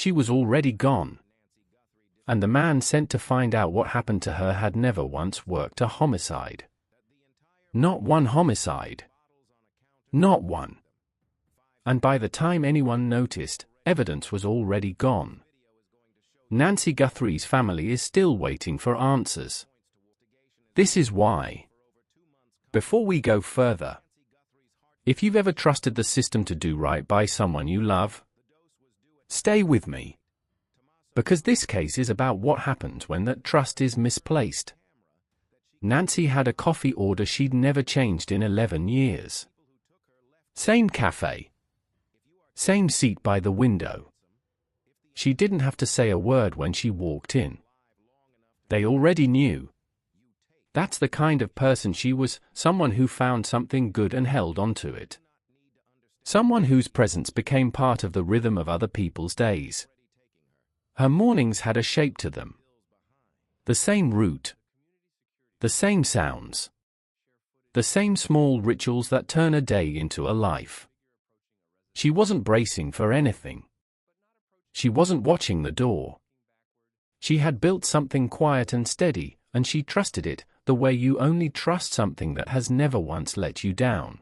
she was already gone. And the man sent to find out what happened to her had never once worked a homicide. Not one homicide. Not one. And by the time anyone noticed, evidence was already gone. Nancy Guthrie's family is still waiting for answers. This is why. Before we go further, if you've ever trusted the system to do right by someone you love, stay with me. Because this case is about what happens when that trust is misplaced. Nancy had a coffee order she'd never changed in 11 years. Same cafe. Same seat by the window. She didn't have to say a word when she walked in. They already knew. That's the kind of person she was, someone who found something good and held onto it. Someone whose presence became part of the rhythm of other people's days. Her mornings had a shape to them. The same route. The same sounds. The same small rituals that turn a day into a life. She wasn't bracing for anything. She wasn't watching the door. She had built something quiet and steady, and she trusted it, the way you only trust something that has never once let you down.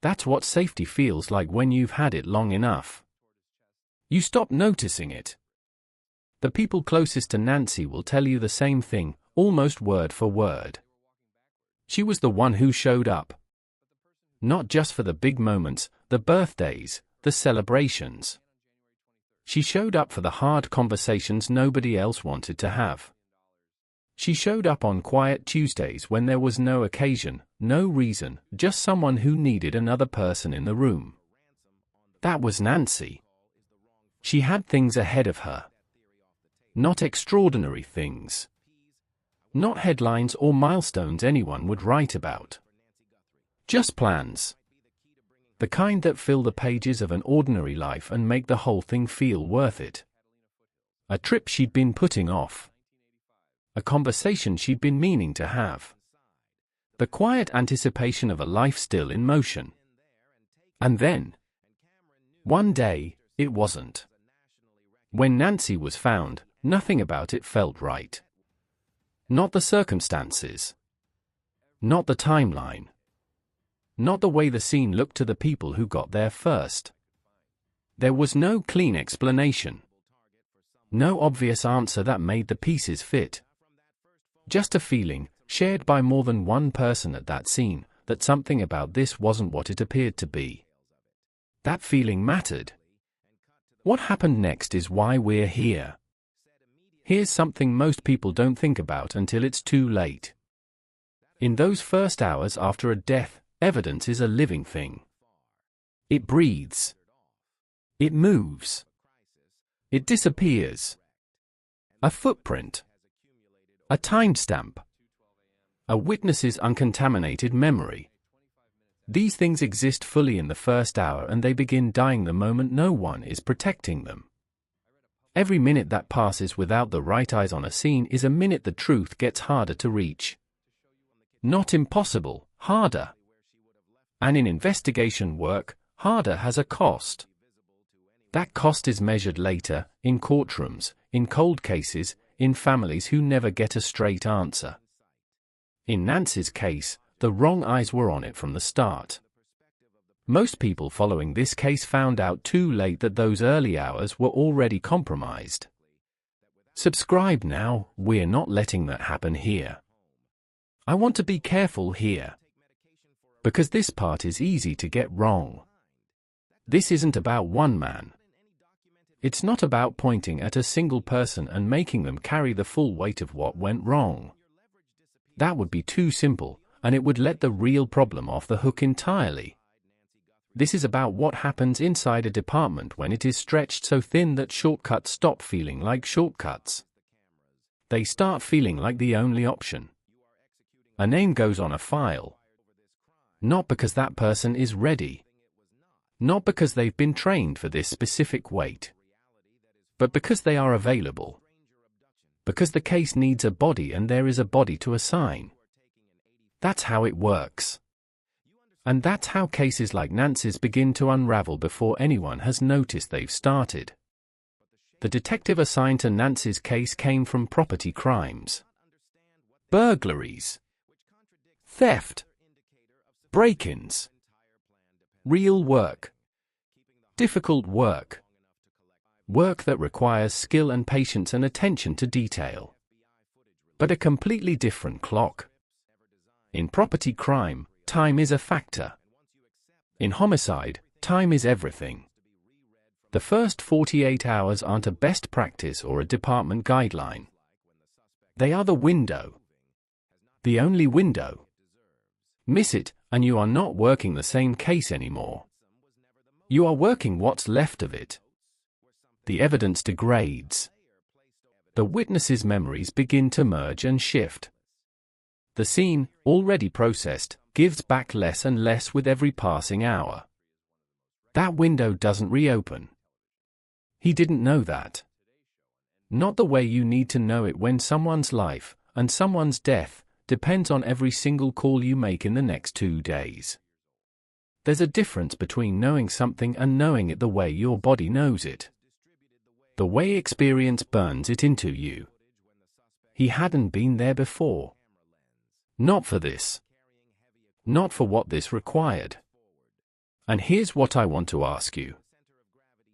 That's what safety feels like when you've had it long enough. You stop noticing it. The people closest to Nancy will tell you the same thing, almost word for word. She was the one who showed up. Not just for the big moments, the birthdays, the celebrations. She showed up for the hard conversations nobody else wanted to have. She showed up on quiet Tuesdays when there was no occasion, no reason, just someone who needed another person in the room. That was Nancy. She had things ahead of her. Not extraordinary things. Not headlines or milestones anyone would write about. Just plans. The kind that fill the pages of an ordinary life and make the whole thing feel worth it. A trip she'd been putting off. A conversation she'd been meaning to have. The quiet anticipation of a life still in motion. And then, one day, it wasn't. When Nancy was found, nothing about it felt right. Not the circumstances. Not the timeline. Not the way the scene looked to the people who got there first. There was no clean explanation. No obvious answer that made the pieces fit. Just a feeling, shared by more than one person at that scene, that something about this wasn't what it appeared to be. That feeling mattered. What happened next is why we're here. Here's something most people don't think about until it's too late. In those first hours after a death, evidence is a living thing. It breathes. It moves. It disappears. A footprint. A timestamp. A witness's uncontaminated memory. These things exist fully in the first hour and they begin dying the moment no one is protecting them. Every minute that passes without the right eyes on a scene is a minute the truth gets harder to reach. Not impossible, harder. And in investigation work, harder has a cost. That cost is measured later, in courtrooms, in cold cases, in families who never get a straight answer. In Nancy's case, the wrong eyes were on it from the start. Most people following this case found out too late that those early hours were already compromised. Subscribe now, we're not letting that happen here. I want to be careful here. Because this part is easy to get wrong. This isn't about one man. It's not about pointing at a single person and making them carry the full weight of what went wrong. That would be too simple, and it would let the real problem off the hook entirely. This is about what happens inside a department when it is stretched so thin that shortcuts stop feeling like shortcuts. They start feeling like the only option. A name goes on a file. Not because that person is ready. Not because they've been trained for this specific weight. But because they are available. Because the case needs a body and there is a body to assign. That's how it works. And that's how cases like Nancy's begin to unravel before anyone has noticed they've started. The detective assigned to Nancy's case came from property crimes, burglaries, theft, break-ins, real work, difficult work, work that requires skill and patience and attention to detail. But a completely different clock. In property crime, time is a factor. In homicide, time is everything. The first 48 hours aren't a best practice or a department guideline. They are the window. The only window. Miss it, and you are not working the same case anymore. You are working what's left of it. The evidence degrades. The witnesses' memories begin to merge and shift. The scene, already processed, gives back less and less with every passing hour. That window doesn't reopen. He didn't know that. Not the way you need to know it when someone's life, and someone's death, depends on every single call you make in the next 2 days. There's a difference between knowing something and knowing it the way your body knows it. The way experience burns it into you. He hadn't been there before. Not for this. Not for what this required. And here's what I want to ask you.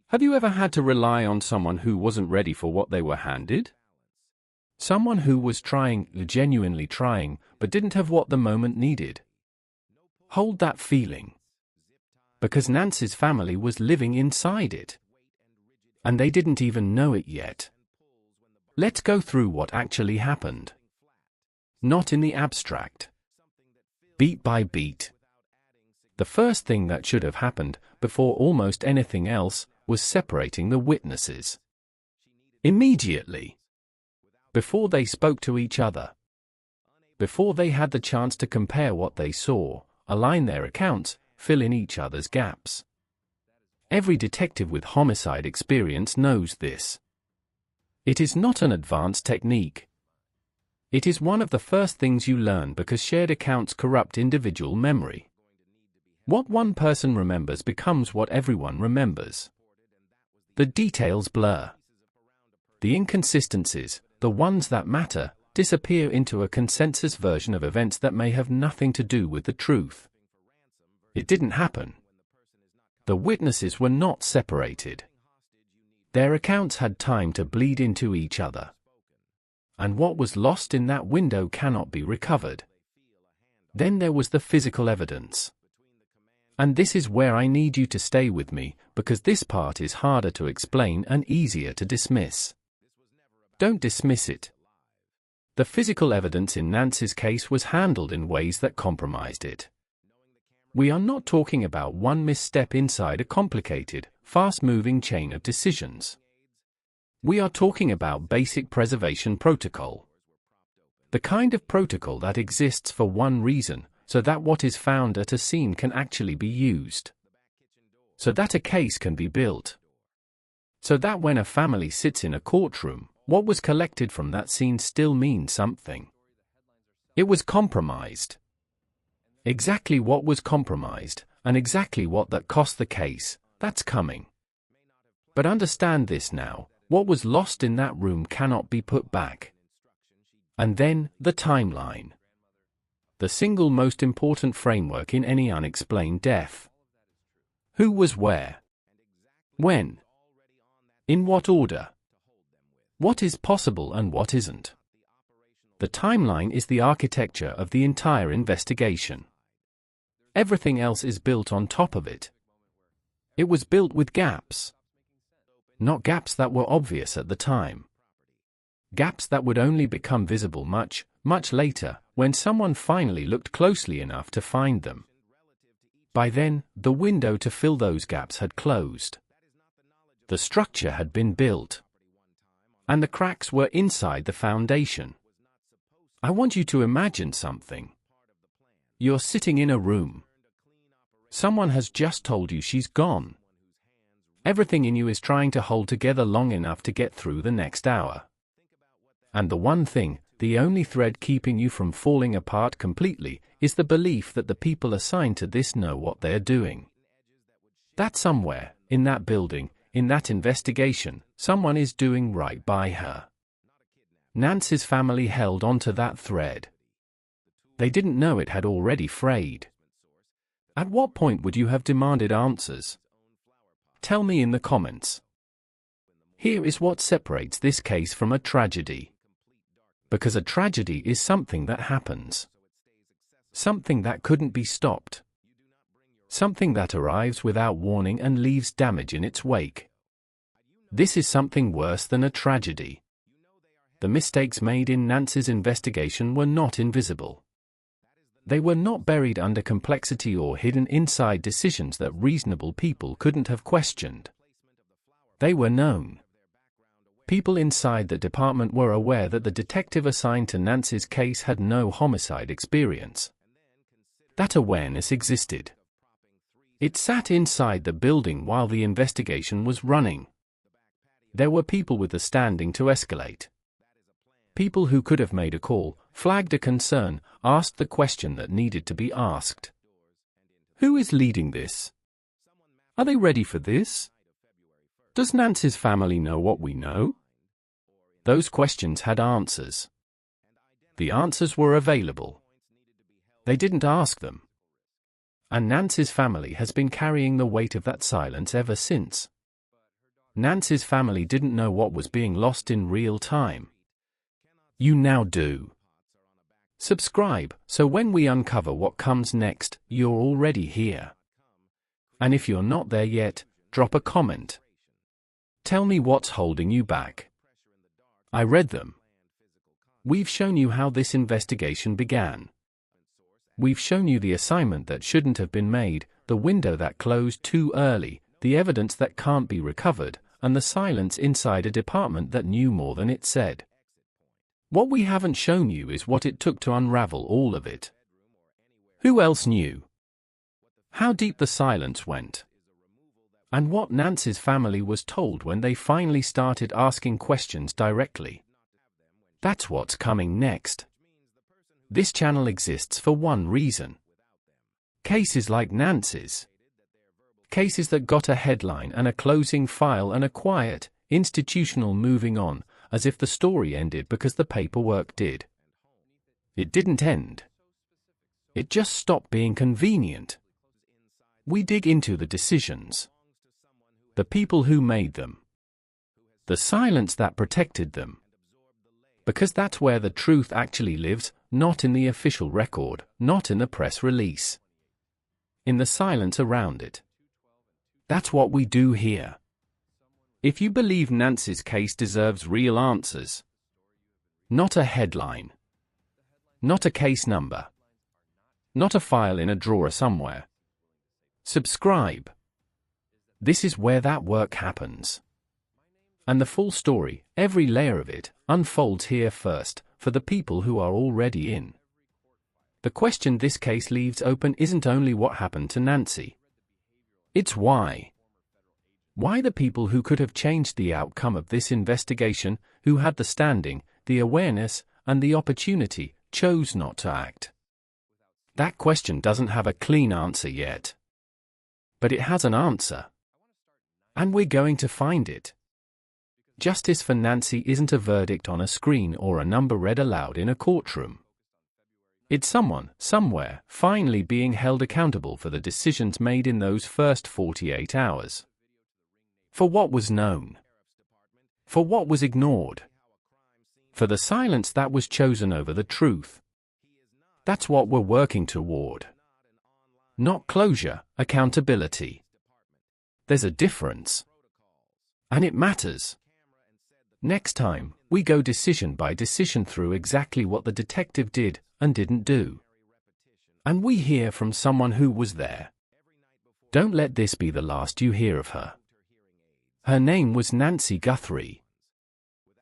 Have you ever had to rely on someone who wasn't ready for what they were handed? Someone who was trying, genuinely trying, but didn't have what the moment needed. Hold that feeling. Because Nancy's family was living inside it. And they didn't even know it yet. Let's go through what actually happened. Not in the abstract. Beat by beat. The first thing that should have happened, before almost anything else, was separating the witnesses. Immediately. Before they spoke to each other. Before they had the chance to compare what they saw, align their accounts, fill in each other's gaps. Every detective with homicide experience knows this. It is not an advanced technique. It is one of the first things you learn because shared accounts corrupt individual memory. What one person remembers becomes what everyone remembers. The details blur. The inconsistencies, the ones that matter, disappear into a consensus version of events that may have nothing to do with the truth. It didn't happen. The witnesses were not separated. Their accounts had time to bleed into each other. And what was lost in that window cannot be recovered. Then there was the physical evidence. And this is where I need you to stay with me, because this part is harder to explain and easier to dismiss. Don't dismiss it. The physical evidence in Nancy's case was handled in ways that compromised it. We are not talking about one misstep inside a complicated, fast-moving chain of decisions. We are talking about basic preservation protocol. The kind of protocol that exists for one reason, so that what is found at a scene can actually be used. So that a case can be built. So that when a family sits in a courtroom, what was collected from that scene still means something. It was compromised. Exactly what was compromised, and exactly what that cost the case, that's coming. But understand this now, what was lost in that room cannot be put back. And then, the timeline. The single most important framework in any unexplained death. Who was where? When? In what order? What is possible and what isn't? The timeline is the architecture of the entire investigation. Everything else is built on top of it. It was built with gaps. Not gaps that were obvious at the time. Gaps that would only become visible much, much later, when someone finally looked closely enough to find them. By then, the window to fill those gaps had closed. The structure had been built. And the cracks were inside the foundation. I want you to imagine something. You're sitting in a room. Someone has just told you she's gone. Everything in you is trying to hold together long enough to get through the next hour. And the one thing, the only thread keeping you from falling apart completely, is the belief that the people assigned to this know what they're doing. That somewhere, in that building, in that investigation, someone is doing right by her. Nancy's family held onto that thread. They didn't know it had already frayed. At what point would you have demanded answers? Tell me in the comments. Here is what separates this case from a tragedy. Because a tragedy is something that happens. Something that couldn't be stopped. Something that arrives without warning and leaves damage in its wake. This is something worse than a tragedy. The mistakes made in Nancy's investigation were not invisible. They were not buried under complexity or hidden inside decisions that reasonable people couldn't have questioned. They were known. People inside the department were aware that the detective assigned to Nancy's case had no homicide experience. That awareness existed. It sat inside the building while the investigation was running. There were people with the standing to escalate. People who could have made a call, flagged a concern, asked the question that needed to be asked. Who is leading this? Are they ready for this? Does Nancy's family know what we know? Those questions had answers. The answers were available. They didn't ask them. And Nancy's family has been carrying the weight of that silence ever since. Nancy's family didn't know what was being lost in real time. You now do. Subscribe, so when we uncover what comes next, you're already here. And if you're not there yet, drop a comment. Tell me what's holding you back. I read them. We've shown you how this investigation began. We've shown you the assignment that shouldn't have been made, the window that closed too early, the evidence that can't be recovered, and the silence inside a department that knew more than it said. What we haven't shown you is what it took to unravel all of it. Who else knew? How deep the silence went. And what Nancy's family was told when they finally started asking questions directly. That's what's coming next. This channel exists for one reason. Cases like Nancy's. Cases that got a headline and a closing file and a quiet, institutional moving on, as if the story ended because the paperwork did. It didn't end. It just stopped being convenient. We dig into the decisions. The people who made them. The silence that protected them. Because that's where the truth actually lives, not in the official record, not in the press release. In the silence around it. That's what we do here. If you believe Nancy's case deserves real answers. Not a headline. Not a case number. Not a file in a drawer somewhere. Subscribe. This is where that work happens. And the full story, every layer of it, unfolds here first, for the people who are already in. The question this case leaves open isn't only what happened to Nancy. It's why. Why the people who could have changed the outcome of this investigation, who had the standing, the awareness, and the opportunity, chose not to act. That question doesn't have a clean answer yet. But it has an answer. And we're going to find it. Justice for Nancy isn't a verdict on a screen or a number read aloud in a courtroom. It's someone, somewhere, finally being held accountable for the decisions made in those first 48 hours. For what was known. For what was ignored. For the silence that was chosen over the truth. That's what we're working toward. Not closure, accountability. There's a difference. And it matters. Next time, we go decision by decision through exactly what the detective did and didn't do. And we hear from someone who was there. Don't let this be the last you hear of her. Her name was Nancy Guthrie.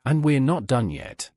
And we're not done yet.